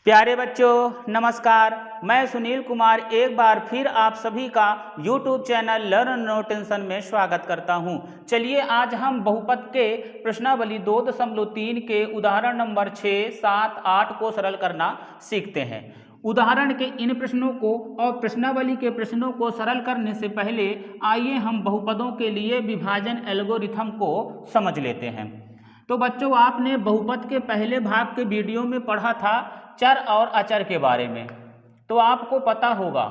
प्यारे बच्चों नमस्कार। मैं सुनील कुमार एक बार फिर आप सभी का YouTube channel learn no tension में स्वागत करता हूं। चलिए आज हम बहुपद के प्रश्नावली 2.3 के उदाहरण नंबर 6, 7, 8 को सरल करना सीखते हैं। उदाहरण के इन प्रश्नों को और प्रश्नावली के प्रश्नों को सरल करने से पहले आइए हम बहुपदों के लिए विभाजन एल्गोरिथम को समझ लेते हैं। तो बच्चों आपने बहुपद के पहले भाग के वीडियो में पढ़ा था चर और अचर के बारे में। तो आपको पता होगा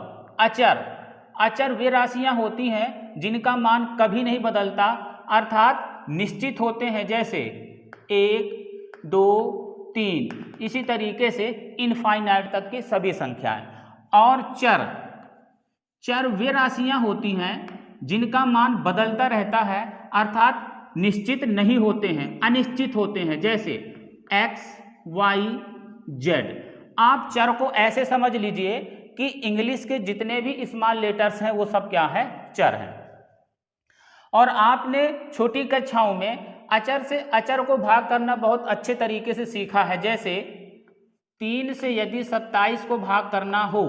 अचर वे राशियां होती हैं जिनका मान कभी नहीं बदलता, अर्थात निश्चित होते हैं, जैसे 1, 2, 3, इसी तरीके से इनफाइनाइट तक की सभी संख्याएं। और चर वे राशियां होती हैं जिनका मान बदलता रहता है, अर्थात निश्चित नहीं होते हैं, अनिश्चित होते हैं, जैसे x, y, z। आप चर को ऐसे समझ लीजिए कि इंग्लिश के जितने भी स्मॉल लेटर्स हैं वो सब क्या है, चर हैं। और आपने छोटी कक्षाओं में अचर से अचर को भाग करना बहुत अच्छे तरीके से सीखा है। जैसे 3 से यदि 27 को भाग करना हो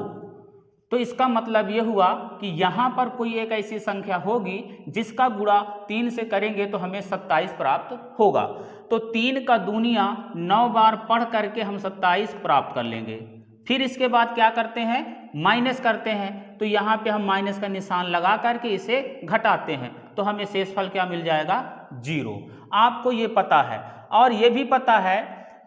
तो इसका मतलब ये हुआ कि यहाँ पर कोई एक ऐसी संख्या होगी जिसका गुणा 3 से करेंगे तो हमें 27 प्राप्त होगा। तो 3 का दूनिया 9 बार पढ़ करके हम 27 प्राप्त कर लेंगे। फिर इसके बाद क्या करते हैं, माइनस करते हैं। तो यहाँ पे हम माइनस का निशान लगा करके इसे घटाते हैं तो हमें शेषफल क्या मिल जाएगा, 0। आपको ये पता है और ये भी पता है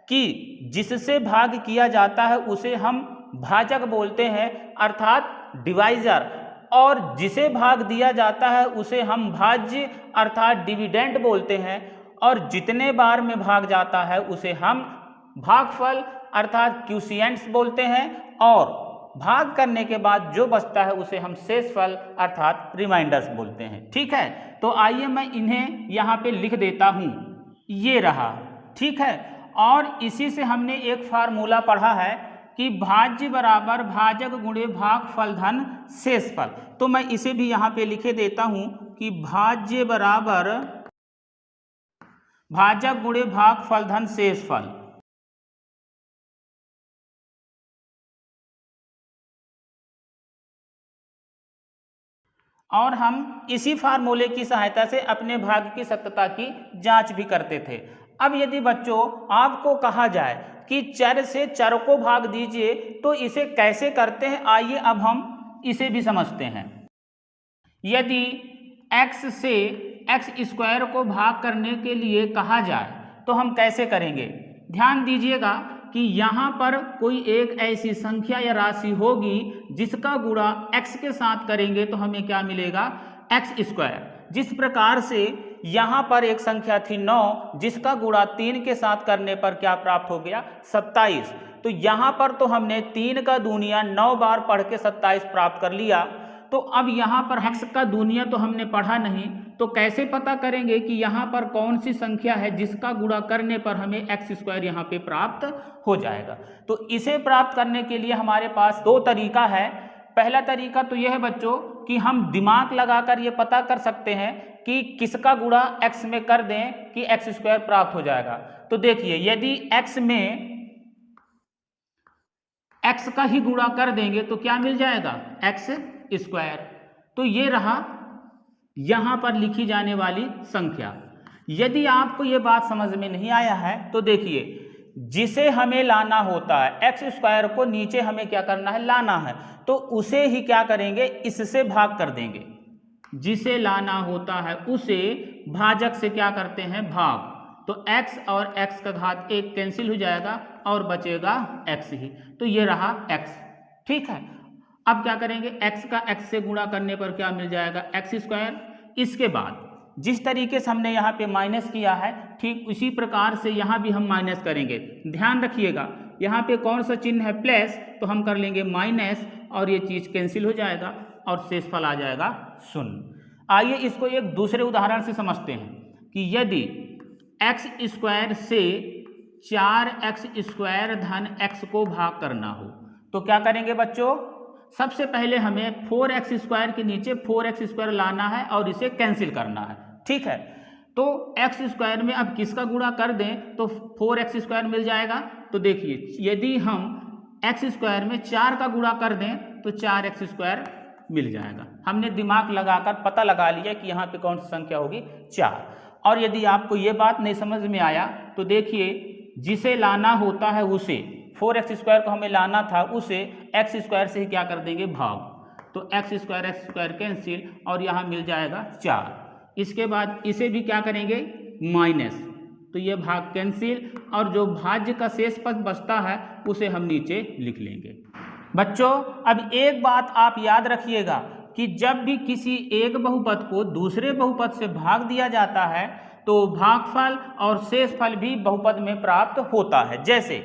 कि जिससे भाग किया जाता है उसे हम भाजक बोलते हैं, अर्थात डिवाइजर, और जिसे भाग दिया जाता है उसे हम भाज्य अर्थात डिविडेंड बोलते हैं, और जितने बार में भाग जाता है उसे हम भागफल अर्थात क्वोशिएंट्स बोलते हैं, और भाग करने के बाद जो बचता है उसे हम शेषफल अर्थात रिमाइंडर्स बोलते हैं। ठीक है, तो आइए मैं इन्हें यहाँ पे लिख देता हूँ, ये रहा। ठीक है, और इसी से हमने एक फार्मूला पढ़ा है कि भाज्य बराबर भाजक गुणे भागफल धन शेषफल। तो मैं इसे भी यहाँ पे लिखे देता हूँ कि भाज्य बराबर भाजक गुणे भागफल धन शेषफल। और हम इसी फार्मूले की सहायता से अपने भाग की सत्यता की जांच भी करते थे। अब यदि बच्चों आपको कहा जाए कि चर से चर को भाग दीजिए तो इसे कैसे करते हैं, आइए अब हम इसे भी समझते हैं। यदि x से x स्क्वायर को भाग करने के लिए कहा जाए तो हम कैसे करेंगे। ध्यान दीजिएगा कि यहाँ पर कोई एक ऐसी संख्या या राशि होगी जिसका गुणा x के साथ करेंगे तो हमें क्या मिलेगा, x स्क्वायर। जिस प्रकार से यहाँ पर एक संख्या थी 9 जिसका गुणा 3 के साथ करने पर क्या प्राप्त हो गया, 27। तो यहाँ पर तो हमने 3 का दूनिया 9 बार पढ़ के 27 प्राप्त कर लिया। तो अब यहाँ पर x का दूनिया तो हमने पढ़ा नहीं, तो कैसे पता करेंगे कि यहाँ पर कौन सी संख्या है जिसका गुणा करने पर हमें x स्क्वायर यहाँ पे प्राप्त हो जाएगा। तो इसे प्राप्त करने के लिए हमारे पास 2 तरीका है। पहला तरीका तो यह है बच्चों कि हम दिमाग लगाकर ये पता कर सकते हैं कि किसका गुणा x में कर दें कि x स्क्वायर प्राप्त हो जाएगा। तो देखिए यदि x में x का ही गुणा कर देंगे तो क्या मिल जाएगा, x स्क्वायर। तो ये रहा यहाँ पर लिखी जाने वाली संख्या। यदि आपको ये बात समझ में नहीं आया है तो देखिए, जिसे हमें लाना होता है x स्क्वायर को नीचे हमें क्या करना है, लाना है, तो उसे ही क्या करेंगे, इससे भाग कर देंगे। जिसे लाना होता है उसे भाजक से क्या करते हैं, भाग। तो x और x का घात 1 कैंसिल हो जाएगा और बचेगा x ही। तो ये रहा x। ठीक है, अब क्या करेंगे, x का x से गुणा करने पर क्या मिल जाएगा, x स्क्वायर। इसके बाद जिस तरीके से हमने यहाँ पे माइनस किया है ठीक उसी प्रकार से यहाँ भी हम माइनस करेंगे। ध्यान रखिएगा यहाँ पे कौन सा चिन्ह है, प्लस, तो हम कर लेंगे माइनस और ये चीज कैंसिल हो जाएगा और शेषफल आ जाएगा 0। आइए इसको एक दूसरे उदाहरण से समझते हैं कि यदि x स्क्वायर से 4x स्क्वायर धन x को भाग करना हो तो क्या करेंगे बच्चों, सबसे पहले हमें 4x स्क्वायर के नीचे 4x स्क्वायर लाना है और इसे कैंसिल करना है। ठीक है, तो x स्क्वायर में अब किसका गुणा कर दें तो 4x स्क्वायर मिल जाएगा। तो देखिए यदि हम एक्स स्क्वायर में 4 का गुणा कर दें तो 4x² मिल जाएगा। हमने दिमाग लगाकर पता लगा लिया कि यहाँ पे कौन सी संख्या होगी, 4। और यदि आपको ये बात नहीं समझ में आया तो देखिए, जिसे लाना होता है उसे, 4x² को हमें लाना था, उसे x² से ही क्या कर देंगे, भाग। तो x² कैंसिल और यहाँ मिल जाएगा 4। इसके बाद इसे भी क्या करेंगे, माइनस, तो ये भाग कैंसिल और जो भाज्य का शेष पद बचता है उसे हम नीचे लिख लेंगे। बच्चों अब एक बात आप याद रखिएगा कि जब भी किसी एक बहुपद को दूसरे बहुपद से भाग दिया जाता है तो भागफल और शेषफल भी बहुपद में प्राप्त होता है। जैसे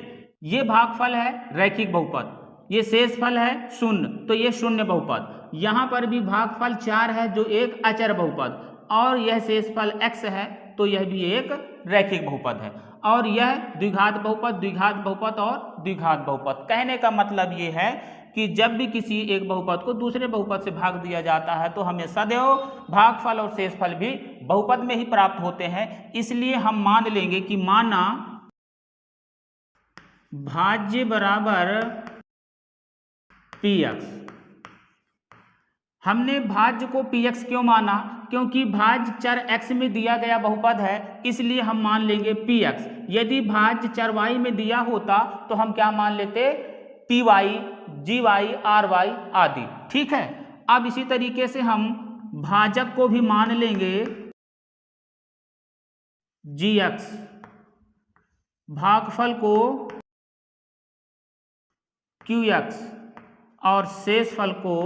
ये भागफल है रैखिक बहुपद, ये शेषफल है 0, तो ये शून्य बहुपद। यहाँ पर भी भागफल 4 है जो एक अचर बहुपद, और यह शेषफल x है तो यह भी एक रैखिक बहुपद है। और यह द्विघात बहुपद और द्विघात बहुपद। कहने का मतलब ये है कि जब भी किसी एक बहुपद को दूसरे बहुपद से भाग दिया जाता है तो हमें सदैव भागफल और शेषफल भी बहुपद में ही प्राप्त होते हैं। इसलिए हम मान लेंगे कि माना भाज्य बराबर px। हमने भाज्य को px क्यों माना, क्योंकि भाज्य चर x में दिया गया बहुपद है, इसलिए हम मान लेंगे px। यदि भाज्य चर y में दिया होता तो हम क्या मान लेते, py, gy, ry आदि। ठीक है, अब इसी तरीके से हम भाजक को भी मान लेंगे gx, भागफल को qx और शेषफल को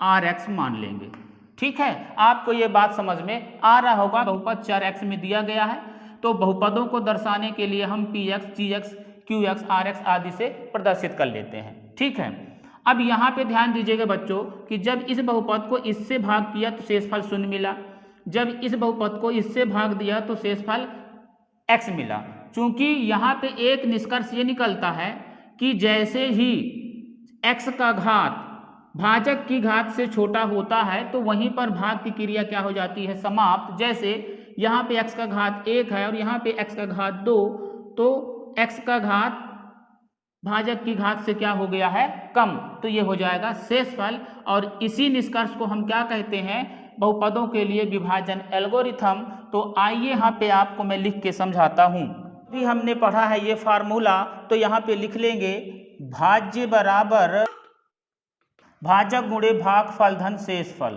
rx मान लेंगे। ठीक है, आपको ये बात समझ में आ रहा होगा। बहुपद चर x में दिया गया है तो बहुपदों को दर्शाने के लिए हम px, gx, qx, rx आदि से प्रदर्शित कर लेते हैं। ठीक है, अब यहाँ पे ध्यान दीजिएगा बच्चों कि जब इस बहुपद को इससे भाग किया तो शेषफल 0 मिला, जब इस बहुपद को इससे भाग दिया तो शेषफल x मिला। चूंकि यहाँ पे एक निष्कर्ष ये निकलता है कि जैसे ही x का घात भाजक की घात से छोटा होता है तो वहीं पर भाग की क्रिया क्या हो जाती है, समाप्त। जैसे यहाँ पे x का घात 1 है और यहाँ पे x का घात 2, तो x का घात भाजक की घात से क्या हो गया है, कम, तो ये हो जाएगा शेषफल। और इसी निष्कर्ष को हम क्या कहते हैं, बहुपदों के लिए विभाजन एल्गोरिथम। तो आइए यहाँ पे आपको मैं लिख के समझाता हूँ। अभी हमने पढ़ा है ये फार्मूला, तो यहाँ पे लिख लेंगे भाज्य बराबर भाजक गुणे भागफल धन शेषफल।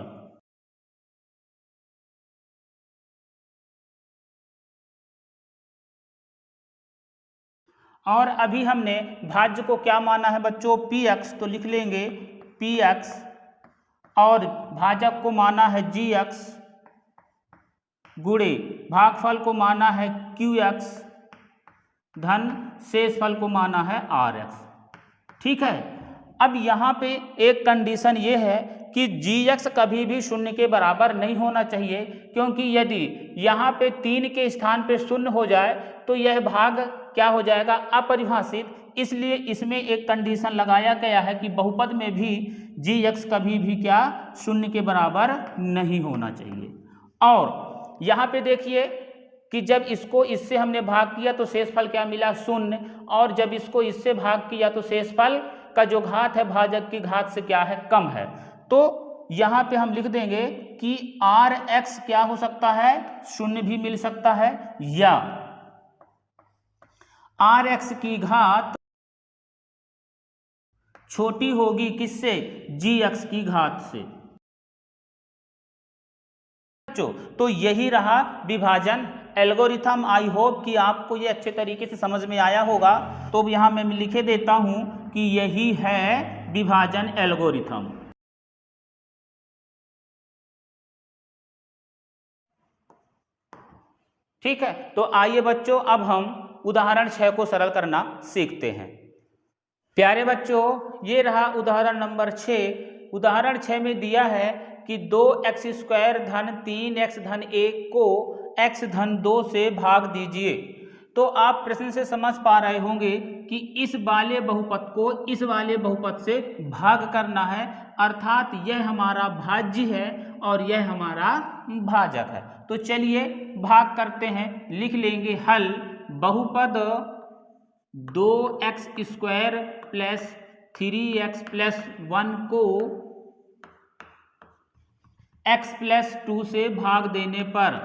और अभी हमने भाज्य को क्या माना है बच्चों, px, तो लिख लेंगे px, और भाजक को माना है gx गुणे भागफल को माना है qx धन शेषफल को माना है rx। ठीक है, अब यहाँ पे एक कंडीशन ये है कि gx कभी भी 0 के बराबर नहीं होना चाहिए, क्योंकि यदि यहाँ पे 3 के स्थान पे 0 हो जाए तो यह भाग क्या हो जाएगा, अपरिभाषित। इसलिए इसमें एक कंडीशन लगाया गया है कि बहुपद में भी gx कभी भी क्या 0 के बराबर नहीं होना चाहिए। और यहाँ पे देखिए कि जब इसको इससे हमने भाग किया तो शेषफल क्या मिला, 0, और जब इसको इससे भाग किया तो शेषफल का जो घात है भाजक की घात से क्या है, कम है। तो यहाँ पे हम लिख देंगे कि rx क्या हो सकता है, 0 भी मिल सकता है, या rx की घात छोटी होगी किससे, gx की घात से। तो यही रहा विभाजन एल्गोरिथम। आई होप कि आपको ये अच्छे तरीके से समझ में आया होगा। तो यहाँ मैं लिखे देता हूं कि यही है विभाजन एल्गोरिथम। ठीक है, तो आइए बच्चों अब हम उदाहरण 6 को सरल करना सीखते हैं। प्यारे बच्चों, ये रहा उदाहरण नंबर 6। उदाहरण 6 में दिया है कि 2x² धन 3x धन 1 को x धन 2 से भाग दीजिए। तो आप प्रश्न से समझ पा रहे होंगे कि इस वाले बहुपद को इस वाले बहुपद से भाग करना है, अर्थात यह हमारा भाज्य है और यह हमारा भाजक है। तो चलिए भाग करते हैं। लिख लेंगे हल, बहुपद 2x² प्लस 3x प्लस 1 को x प्लस 2 से भाग देने पर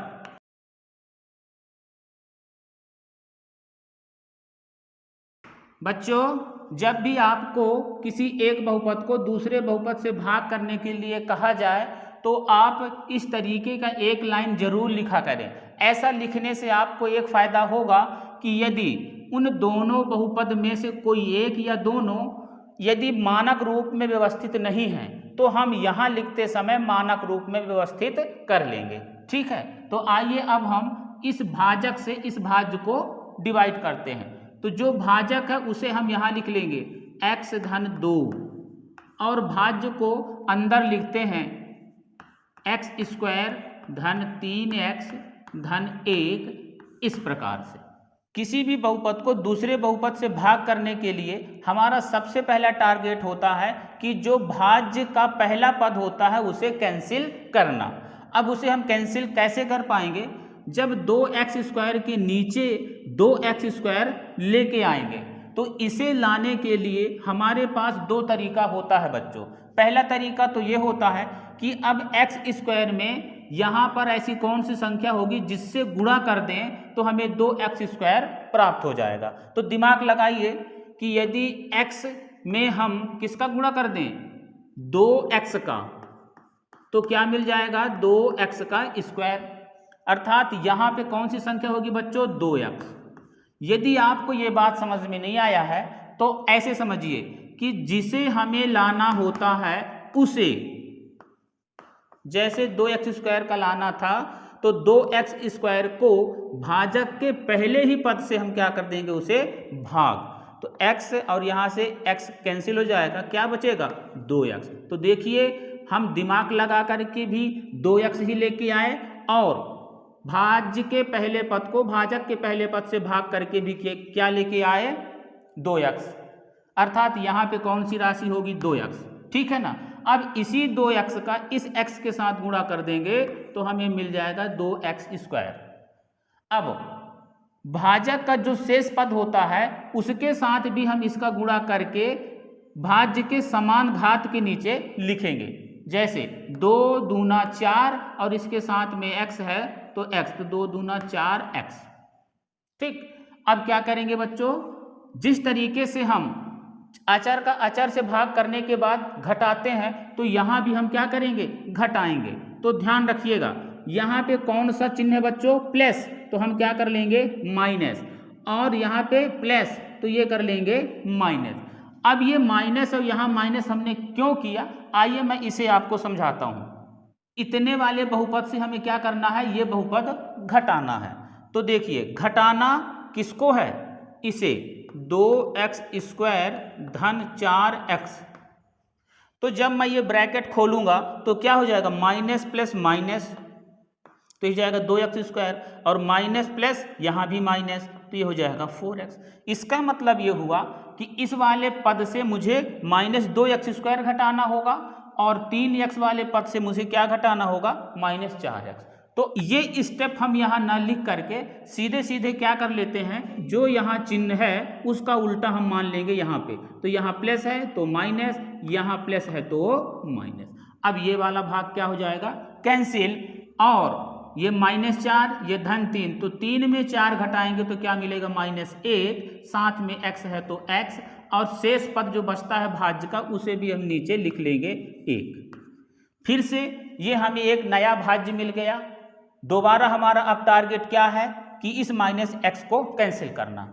बच्चों जब भी आपको किसी एक बहुपद को दूसरे बहुपद से भाग करने के लिए कहा जाए तो आप इस तरीके का एक लाइन जरूर लिखा करें। ऐसा लिखने से आपको एक फायदा होगा कि यदि उन दोनों बहुपद में से कोई एक या दोनों यदि मानक रूप में व्यवस्थित नहीं है तो हम यहाँ लिखते समय मानक रूप में व्यवस्थित कर लेंगे। ठीक है, तो आइए अब हम इस भाजक से इस भाज्य को डिवाइड करते हैं। तो जो भाजक है उसे हम यहाँ लिख लेंगे x धन 2 और भाज्य को अंदर लिखते हैं x² धन 3x धन 1। इस प्रकार से किसी भी बहुपद को दूसरे बहुपद से भाग करने के लिए हमारा सबसे पहला टारगेट होता है कि जो भाज्य का पहला पद होता है उसे कैंसिल करना। अब उसे हम कैंसिल कैसे कर पाएंगे? जब 2x² के नीचे 2x² लेके आएंगे तो इसे लाने के लिए हमारे पास दो तरीका होता है बच्चों। पहला तरीका तो ये होता है कि अब x² में यहाँ पर ऐसी कौन सी संख्या होगी जिससे गुणा कर दें तो हमें 2x² प्राप्त हो जाएगा। तो दिमाग लगाइए कि यदि x में हम किसका गुणा कर दें 2x का तो क्या मिल जाएगा 2x²। अर्थात यहाँ पे कौन सी संख्या होगी बच्चों 2x। यदि आपको ये बात समझ में नहीं आया है तो ऐसे समझिए कि जिसे हमें लाना होता है उसे, जैसे 2x² का लाना था तो 2x² को भाजक के पहले ही पद से हम क्या कर देंगे उसे भाग, तो x और यहाँ से x कैंसिल हो जाएगा, क्या बचेगा 2x। तो देखिए हम दिमाग लगा करके भी 2x ही लेके आए और भाज्य के पहले पद को भाजक के पहले पद से भाग करके भी क्या लेके आए 2x। अर्थात यहाँ पे कौन सी राशि होगी 2x। ठीक है ना। अब इसी 2x का इस x के साथ गुणा कर देंगे तो हमें मिल जाएगा 2x²। अब भाजक का जो शेष पद होता है उसके साथ भी हम इसका गुणा करके भाज्य के समान घात के नीचे लिखेंगे। जैसे 2 दूना 4 और इसके साथ में x है तो x, तो 2 दूना 4x। ठीक, अब क्या करेंगे बच्चों, जिस तरीके से हम अचर का अचर से भाग करने के बाद घटाते हैं तो यहाँ भी हम क्या करेंगे घटाएंगे। तो ध्यान रखिएगा यहाँ पे कौन सा चिन्ह है बच्चों प्लस, तो हम क्या कर लेंगे माइनस, और यहाँ पे प्लस तो ये कर लेंगे माइनस। अब ये माइनस और यहाँ माइनस हमने क्यों किया, आइए मैं इसे आपको समझाता हूँ। इतने वाले बहुपद से हमें क्या करना है, ये बहुपद घटाना है। तो देखिए घटाना किसको है, इसे 2x² धन 4x। तो जब मैं ये ब्रैकेट खोलूंगा तो क्या हो जाएगा माइनस प्लस माइनस, तो ये जाएगा 2x² और माइनस प्लस यहाँ भी माइनस तो ये हो जाएगा 4x। इसका मतलब ये हुआ कि इस वाले पद से मुझे -2x² घटाना होगा और 3x वाले पद से मुझे क्या घटाना होगा -4x। तो ये स्टेप हम यहाँ ना लिख करके सीधे सीधे क्या कर लेते हैं, जो यहाँ चिन्ह है उसका उल्टा हम मान लेंगे यहाँ पे। तो यहाँ प्लस है तो माइनस, यहाँ प्लस है तो माइनस। अब ये वाला भाग क्या हो जाएगा कैंसिल, और ये -4 ये धन 3, तो 3 में 4 घटाएंगे तो क्या मिलेगा -1, साथ में x है तो x, और शेष पद जो बचता है भाज्य का उसे भी हम नीचे लिख लेंगे 1। फिर से ये हमें एक नया भाज्य मिल गया। दोबारा हमारा अब टारगेट क्या है कि इस -x को कैंसिल करना।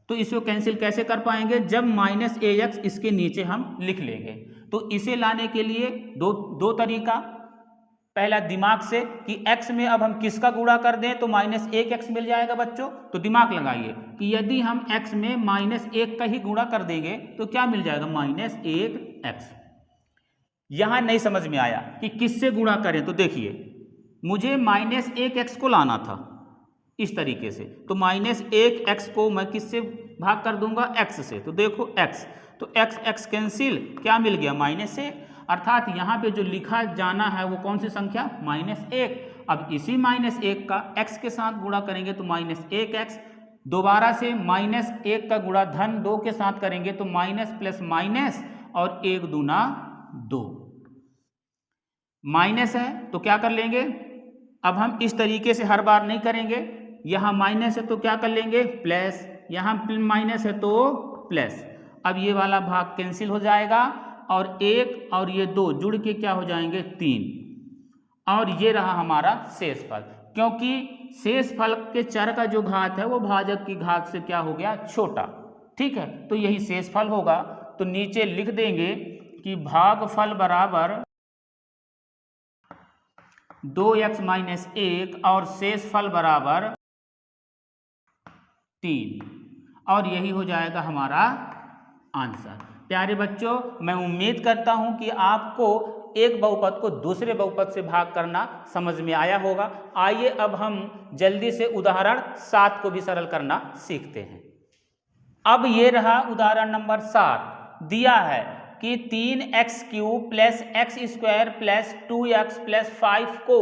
तो इसको कैंसिल कैसे कर पाएंगे, जब -ax इसके नीचे हम लिख लेंगे। तो इसे लाने के लिए दो तरीका, पहला दिमाग से कि x में अब हम किसका गुणा कर दें तो -1x मिल जाएगा बच्चों। तो दिमाग लगाइए कि यदि हम x में -1 का ही गुणा कर देंगे तो क्या मिल जाएगा -1x। यहां नहीं समझ में आया कि किससे गुणा करें, तो देखिए मुझे -1x को लाना था इस तरीके से, तो -1x को मैं किससे भाग कर दूंगा x से। तो देखो x, तो x कैंसिल, क्या मिल गया -1। अर्थात यहाँ पे जो लिखा जाना है वो कौन सी संख्या -1। अब इसी -1 का x के साथ गुणा करेंगे तो -1x, दोबारा से -1 का गुणा धन 2 के साथ करेंगे तो माइनस प्लस माइनस और 1 दूना 2। माइनस है तो क्या कर लेंगे, अब हम इस तरीके से हर बार नहीं करेंगे, यहाँ माइनस है तो क्या कर लेंगे प्लस, यहाँ माइनस है तो प्लस। अब ये वाला भाग कैंसिल हो जाएगा और 1 और ये 2 जुड़ के क्या हो जाएंगे 3, और ये रहा हमारा शेषफल। क्योंकि शेषफल के चर का जो घात है वो भाजक की घात से क्या हो गया छोटा, ठीक है, तो यही शेषफल होगा। तो नीचे लिख देंगे कि भागफल बराबर 2x - 1 और शेषफल बराबर 3, और यही हो जाएगा हमारा आंसर। प्यारे बच्चों, मैं उम्मीद करता हूं कि आपको एक बहुपद को दूसरे बहुपद से भाग करना समझ में आया होगा। आइए अब हम जल्दी से उदाहरण 7 को भी सरल करना सीखते हैं। अब ये रहा उदाहरण नंबर 7। दिया है कि 3x³ + x² + 2x + 5 को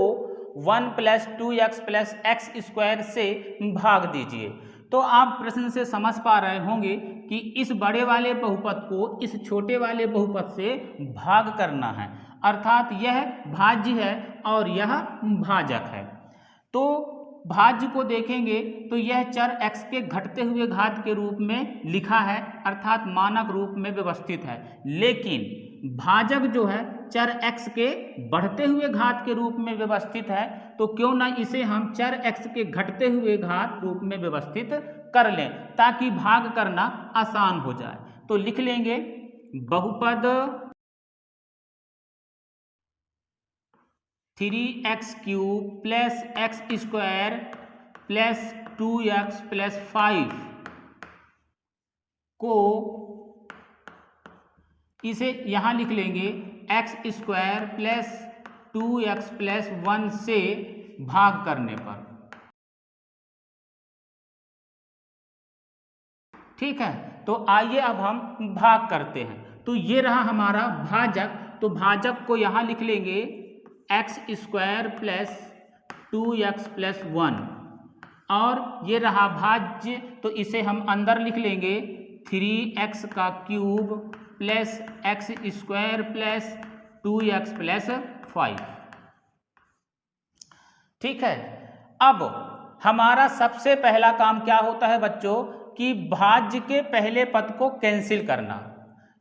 1 + 2x + x² से भाग दीजिए। तो आप प्रश्न से समझ पा रहे होंगे कि इस बड़े वाले बहुपद को इस छोटे वाले बहुपद से भाग करना है, अर्थात यह भाज्य है और यह भाजक है। तो भाज्य को देखेंगे तो यह चर x के घटते हुए घात के रूप में लिखा है, अर्थात मानक रूप में व्यवस्थित है। लेकिन भाजक जो है चर x के बढ़ते हुए घात के रूप में व्यवस्थित है, तो क्यों ना इसे हम चर x के घटते हुए घात रूप में व्यवस्थित कर लें ताकि भाग करना आसान हो जाए। तो लिख लेंगे बहुपद 3x³ + x² + 2x + 5 को इसे यहां लिख लेंगे x² + 2x + 1 से भाग करने पर, ठीक है। तो आइए अब हम भाग करते हैं। तो ये रहा हमारा भाजक, तो भाजक को यहां लिख लेंगे x² + 2x + 1, और ये रहा भाज्य, तो इसे हम अंदर लिख लेंगे 3x³ + x² + 2x + 5, ठीक है। अब हमारा सबसे पहला काम क्या होता है बच्चों कि भाज्य के पहले पद को कैंसिल करना।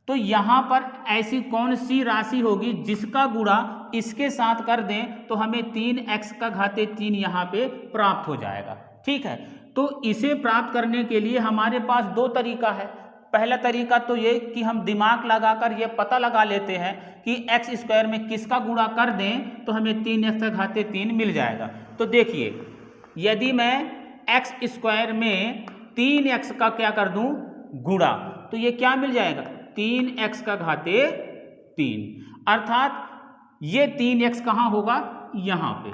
तो यहाँ पर ऐसी कौन सी राशि होगी जिसका गुणा इसके साथ कर दें तो हमें 3x³ यहाँ पे प्राप्त हो जाएगा, ठीक है। तो इसे प्राप्त करने के लिए हमारे पास दो तरीका है। पहला तरीका तो ये कि हम दिमाग लगाकर ये पता लगा लेते हैं कि x² में किसका गुणा कर दें तो हमें 3x³ मिल जाएगा। तो देखिए, यदि मैं x² में 3x का क्या कर दूं गुणा, तो ये क्या मिल जाएगा 3x³, अर्थात ये 3x कहाँ होगा यहाँ पे।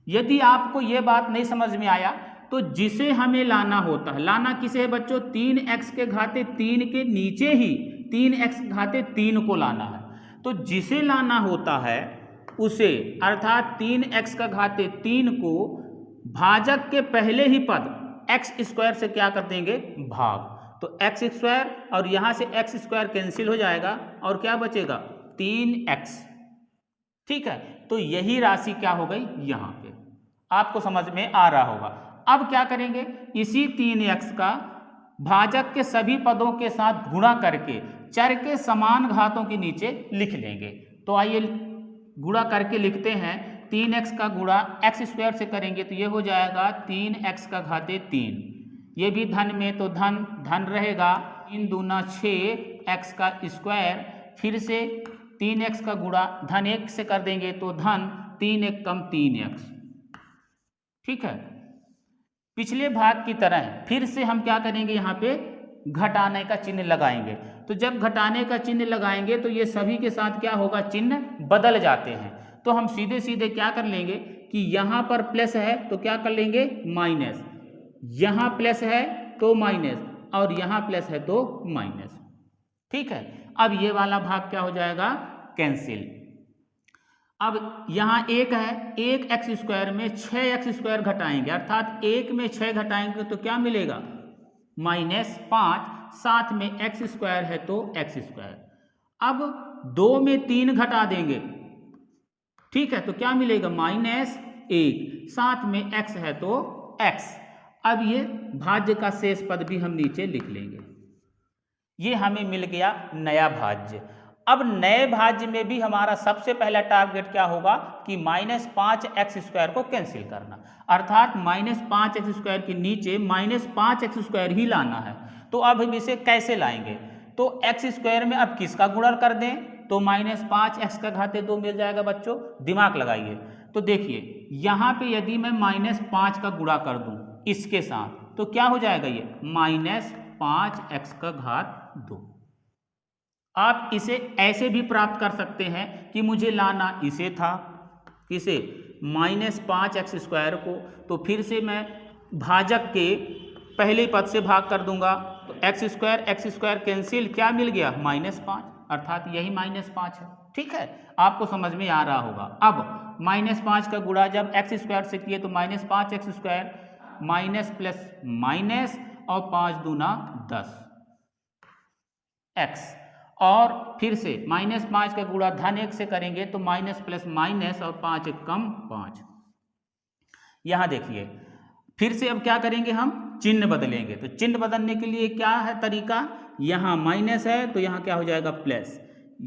यदि आपको ये बात नहीं समझ में आया तो जिसे हमें लाना होता है, लाना किसे है बच्चों 3x³ के नीचे ही 3x³ को लाना है। तो जिसे लाना होता है उसे, अर्थात 3x³ को भाजक के पहले ही पद x² से क्या कर देंगे भाग, तो x² और यहाँ से x² कैंसिल हो जाएगा और क्या बचेगा 3x, ठीक है। तो यही राशि क्या हो गई यहाँ पे, आपको समझ में आ रहा होगा। अब क्या करेंगे, इसी 3x का भाजक के सभी पदों के साथ गुणा करके चर के समान घातों के नीचे लिख लेंगे। तो आइए गुणा करके लिखते हैं। 3x का गुणा x² से करेंगे तो ये हो जाएगा 3x³, ये भी धन में तो धन धन रहेगा, 3 दूना 6 x², फिर से 3x का गुणा धन 1 से कर देंगे तो धन 3 1 कम 3x, ठीक है। पिछले भाग की तरह फिर से हम क्या करेंगे, यहाँ पे घटाने का चिन्ह लगाएंगे। तो जब घटाने का चिन्ह लगाएंगे तो ये सभी के साथ क्या होगा चिन्ह बदल जाते हैं। तो हम सीधे सीधे क्या कर लेंगे कि यहाँ पर प्लस है तो क्या कर लेंगे माइनस, यहाँ प्लस है तो माइनस, और यहाँ प्लस है तो माइनस, ठीक है। अब ये वाला भाग क्या हो जाएगा कैंसिल। अब यहाँ एक है, एक एक्स स्क्वायर में 6x² घटाएंगे, अर्थात एक में 6 घटाएंगे तो क्या मिलेगा, -5, साथ में x² है तो x²। अब 2 में 3 घटा देंगे, ठीक है, तो क्या मिलेगा, -1, साथ में x है तो x। अब ये भाज्य का शेष पद भी हम नीचे लिख लेंगे। ये हमें मिल गया नया भाज्य। अब नए भाज्य में भी हमारा सबसे पहला टारगेट क्या होगा कि -5x² को कैंसिल करना, अर्थात -5x² के नीचे -5x² ही लाना है। तो अब हम इसे कैसे लाएंगे, तो x² में अब किसका गुणन कर दें, तो -5x² मिल जाएगा बच्चों, दिमाग लगाइए। तो देखिए यहाँ पे यदि मैं -5 का गुणा कर दूं इसके साथ तो क्या हो जाएगा, ये -5x²। आप इसे ऐसे भी प्राप्त कर सकते हैं कि मुझे लाना इसे था, किसे, -5x² को, तो फिर से मैं भाजक के पहले पद से भाग कर दूंगा, तो x² कैंसिल, क्या मिल गया, -5, अर्थात यही -5 है। ठीक है, आपको समझ में आ रहा होगा। अब -5 का गुणा जब x² से किए तो -5x², माइनस प्लस माइनस और 5 दूना 10 x, और फिर से -5 का गुणा धन 1 से करेंगे तो माइनस प्लस माइनस और 5 एक कम 5। यहाँ देखिए फिर से अब क्या करेंगे, हम चिन्ह बदलेंगे। तो चिन्ह बदलने के लिए क्या है तरीका, यहाँ माइनस है तो यहाँ क्या हो जाएगा प्लस,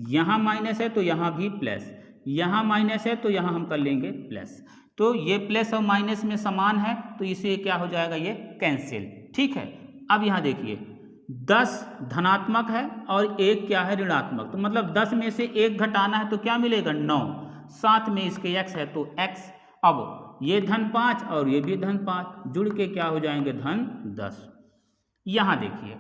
यहाँ माइनस है तो यहाँ भी प्लस, यहाँ माइनस है तो यहाँ हम कर लेंगे प्लस। तो ये प्लस और माइनस में समान है तो इसे क्या हो जाएगा, ये कैंसिल। ठीक है, अब यहाँ देखिए 10 धनात्मक है और 1 क्या है, ऋणात्मक। तो मतलब 10 में से 1 घटाना है तो क्या मिलेगा, 9, साथ में इसके x है तो x। अब ये धन 5 और ये भी धन 5 जुड़ के क्या हो जाएंगे, धन 10। यहाँ देखिए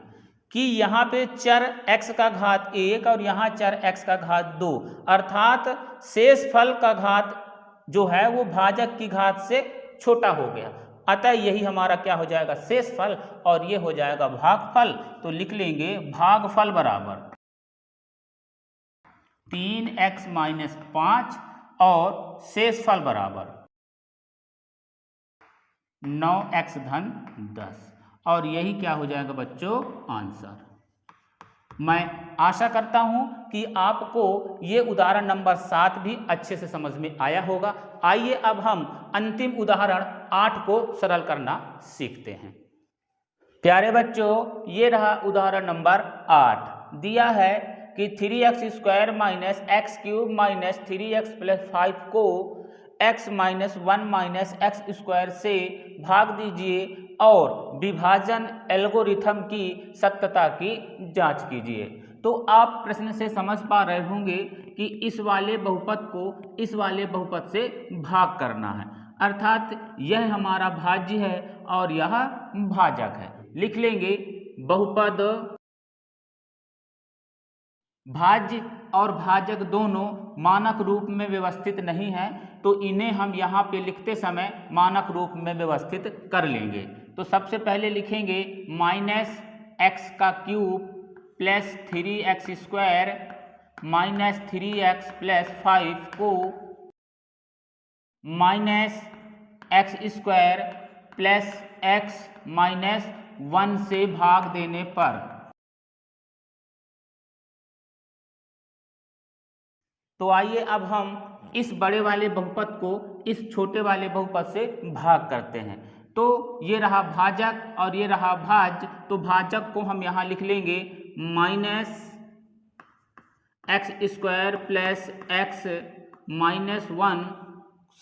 कि यहाँ पे चर x का घात 1 और यहाँ चर x का घात 2, अर्थात शेष फल का घात जो है वो भाजक की घात से छोटा हो गया, अतः यही हमारा क्या हो जाएगा, शेष फल, और ये हो जाएगा भागफल। तो लिख लेंगे भागफल बराबर 3x - 5 और शेष फल बराबर 9x धन 10, और यही क्या हो जाएगा बच्चों, आंसर। मैं आशा करता हूं कि आपको ये उदाहरण नंबर 7 भी अच्छे से समझ में आया होगा। आइए अब हम अंतिम उदाहरण 8 को सरल करना सीखते हैं। प्यारे बच्चों, ये रहा उदाहरण नंबर 8। दिया है कि 3x² - x³ - 3x + 5 को x - 1 - x² से भाग दीजिए और विभाजन एल्गोरिथम की सत्यता की जांच कीजिए। तो आप प्रश्न से समझ पा रहे होंगे कि इस वाले बहुपद को इस वाले बहुपद से भाग करना है, अर्थात यह हमारा भाज्य है और यह भाजक है। लिख लेंगे बहुपद भाज्य और भाजक दोनों मानक रूप में व्यवस्थित नहीं है, तो इन्हें हम यहाँ पे लिखते समय मानक रूप में व्यवस्थित कर लेंगे। तो सबसे पहले लिखेंगे -x³ + 3x² - 3x + 5 को -x² + x - 1 से भाग देने पर, तो आइए अब हम इस बड़े वाले बहुपद को इस छोटे वाले बहुपद से भाग करते हैं। तो ये रहा भाजक और ये रहा भाज्य। तो भाजक को हम यहाँ लिख लेंगे -x² + x - 1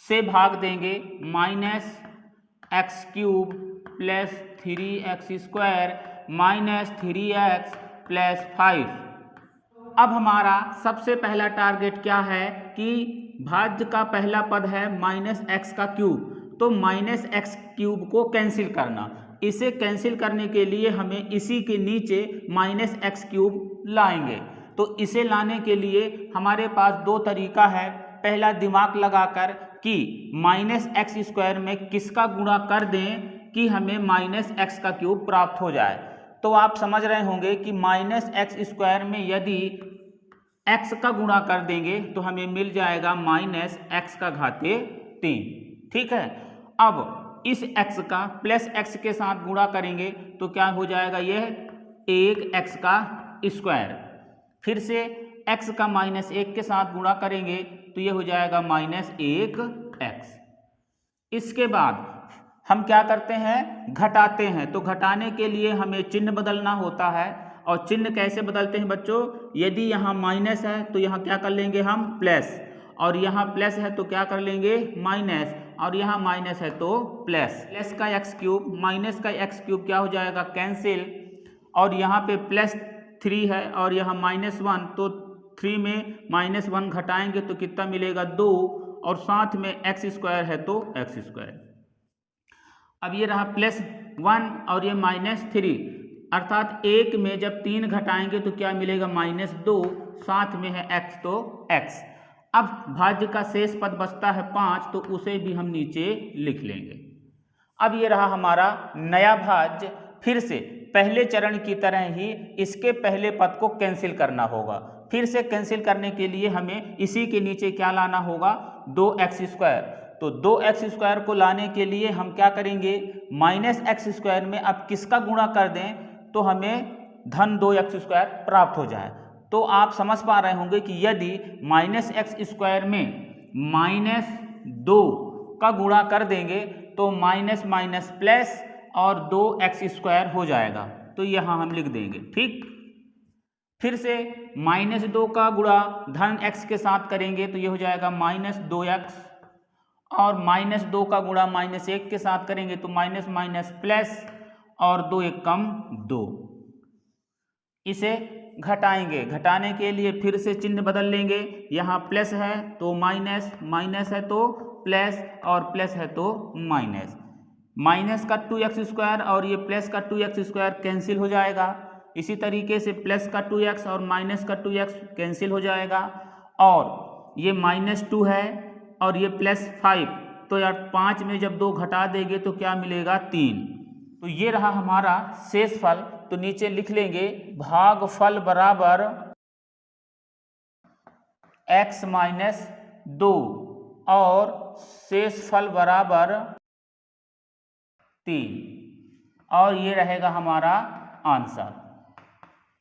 से भाग देंगे -x³ + 3x² - 3x + 5। अब हमारा सबसे पहला टारगेट क्या है कि भाज्य का पहला पद है -x³, तो -x³ को कैंसिल करना। इसे कैंसिल करने के लिए हमें इसी के नीचे -x³ लाएंगे। तो इसे लाने के लिए हमारे पास दो तरीका है। पहला, दिमाग लगाकर कि -x² में किसका गुणा कर दें कि हमें -x³ प्राप्त हो जाए। तो आप समझ रहे होंगे कि -x² में यदि x का गुणा कर देंगे तो हमें मिल जाएगा माइनस x का घाते 3। ठीक है, अब इस x का प्लस x के साथ गुणा करेंगे तो क्या हो जाएगा, यह 1x का स्क्वायर। फिर से x का माइनस 1 के साथ गुणा करेंगे तो यह हो जाएगा माइनस 1x। इसके बाद हम क्या करते हैं, घटाते हैं। तो घटाने के लिए हमें चिन्ह बदलना होता है। और चिन्ह कैसे बदलते हैं बच्चों, यदि यहाँ माइनस है तो यहाँ क्या कर लेंगे हम प्लस, और यहाँ प्लस है तो क्या कर लेंगे माइनस, और यहाँ माइनस है तो प्लस। प्लस का एक्स क्यूब माइनस का एक्स क्यूब क्या हो जाएगा, कैंसिल। और यहाँ पे प्लस 3 है और यहाँ -1, तो 3 में -1 घटाएंगे तो कितना मिलेगा 2, और साथ में एक्स स्क्वायर है तो एक्स स्क्वायर। अब ये रहा +1 और ये -3, अर्थात 1 में जब 3 घटाएंगे तो क्या मिलेगा -2, साथ में है x तो x। अब भाज्य का शेष पद बचता है 5, तो उसे भी हम नीचे लिख लेंगे। अब ये रहा हमारा नया भाज्य। फिर से पहले चरण की तरह ही इसके पहले पद को कैंसिल करना होगा। फिर से कैंसिल करने के लिए हमें इसी के नीचे क्या लाना होगा, 2x²। तो 2x² को लाने के लिए हम क्या करेंगे, -x² में अब किसका गुणा कर दें तो हमें धन 2x² प्राप्त हो जाए। तो आप समझ पा रहे होंगे कि यदि -x² में -2 का गुणा कर देंगे तो माइनस माइनस प्लस और 2x² हो जाएगा। तो यहाँ हम लिख देंगे। ठीक, फिर से -2 का गुणा धन x के साथ करेंगे तो ये हो जाएगा -2x, और -2 का गुणा -1 के साथ करेंगे तो माइनस माइनस प्लस और 2 1 कम 2। इसे घटाएंगे, घटाने के लिए फिर से चिन्ह बदल लेंगे। यहाँ प्लस है तो माइनस, माइनस है तो प्लस, और प्लस है तो माइनस। माइनस का 2x² और ये प्लस का 2x² कैंसिल हो जाएगा। इसी तरीके से प्लस का 2x और माइनस का 2x कैंसिल हो जाएगा, और ये -2 है और ये +5, तो यार 5 में जब 2 घटा देंगे तो क्या मिलेगा 3। तो ये रहा हमारा शेष फल। तो नीचे लिख लेंगे भागफल बराबर x - 2 और शेष फल बराबर 3, और ये रहेगा हमारा आंसर।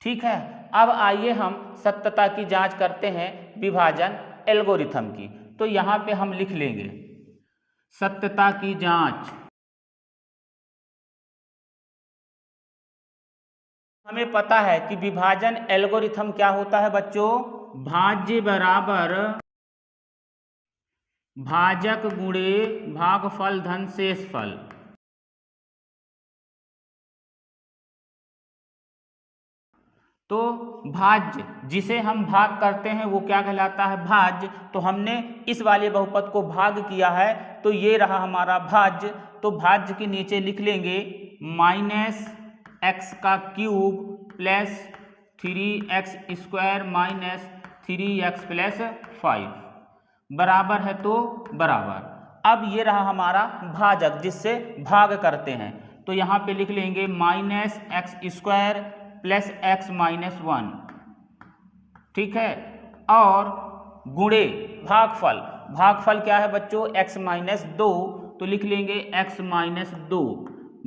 ठीक है, अब आइए हम सत्यता की जांच करते हैं विभाजन एल्गोरिथम की। तो यहाँ पे हम लिख लेंगे सत्यता की जांच। हमें पता है कि विभाजन एल्गोरिथम क्या होता है बच्चों, भाज्य बराबर भाजक गुणे भागफल धन शेषफल। तो भाज्य जिसे हम भाग करते हैं वो क्या कहलाता है, भाज्य। तो हमने इस वाले बहुपद को भाग किया है तो ये रहा हमारा भाज्य। तो भाज्य के नीचे लिख लेंगे -x का cube plus 3x² minus 3x + 5 बराबर है तो बराबर। अब ये रहा हमारा भाजक जिससे भाग करते हैं। तो यहाँ पे लिख लेंगे -x² प्लस x - 1। ठीक है, और गुणे भागफल। भागफल क्या है बच्चों, x - 2, तो लिख लेंगे x - 2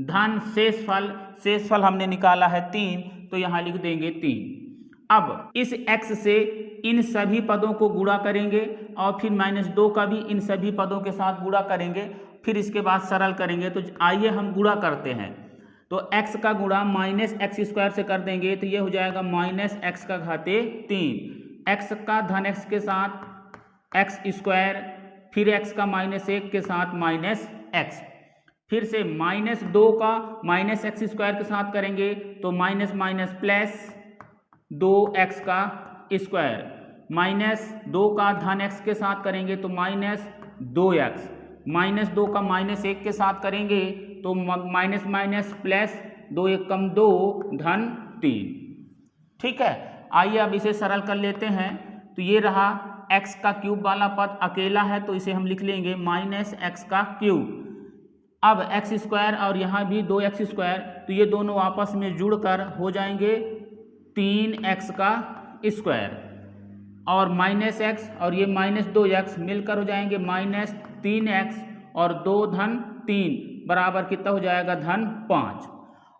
धन शेषफल। शेषफल हमने निकाला है 3, तो यहाँ लिख देंगे 3। अब इस x से इन सभी पदों को गुणा करेंगे और फिर -2 का भी इन सभी पदों के साथ गुणा करेंगे, फिर इसके बाद सरल करेंगे। तो आइए हम गुणा करते हैं। तो x का गुणा -x² से कर देंगे तो ये हो जाएगा -x का घाते 3, x का धन x के साथ x², फिर x का -1 के साथ -x, फिर से -2 का -x² के साथ करेंगे तो माइनस माइनस प्लस 2x का स्क्वायर, -2 का धन x के साथ करेंगे तो -2x, -2 का -1 के साथ करेंगे तो माइनस माइनस प्लस 2 1 कम 2 धन 3। ठीक है, आइए अब इसे सरल कर लेते हैं। तो ये रहा x का क्यूब वाला पद अकेला है तो इसे हम लिख लेंगे -x का क्यूब। अब x² और यहाँ भी 2x², तो ये दोनों आपस में जुड़कर हो जाएंगे 3x का स्क्वायर। और माइनस एक्स और ये माइनस 2x मिलकर हो जाएंगे माइनस 3x और 2 धन 3 बराबर कितना हो जाएगा धन 5।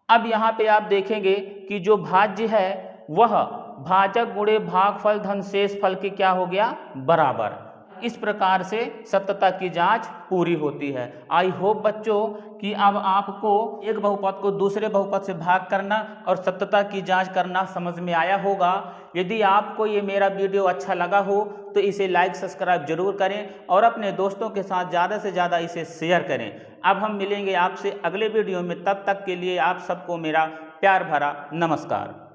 अब यहाँ पे आप देखेंगे कि जो भाज्य है वह भाजक गुणे भागफल धन शेषफल के क्या हो गया बराबर। इस प्रकार से सत्यता की जांच पूरी होती है। आई होप बच्चों कि अब आपको एक बहुपद को दूसरे बहुपद से भाग करना और सत्यता की जांच करना समझ में आया होगा। यदि आपको ये मेरा वीडियो अच्छा लगा हो तो इसे लाइक सब्सक्राइब जरूर करें और अपने दोस्तों के साथ ज़्यादा से ज़्यादा इसे शेयर करें। अब हम मिलेंगे आपसे अगले वीडियो में, तब तक के लिए आप सबको मेरा प्यार भरा नमस्कार।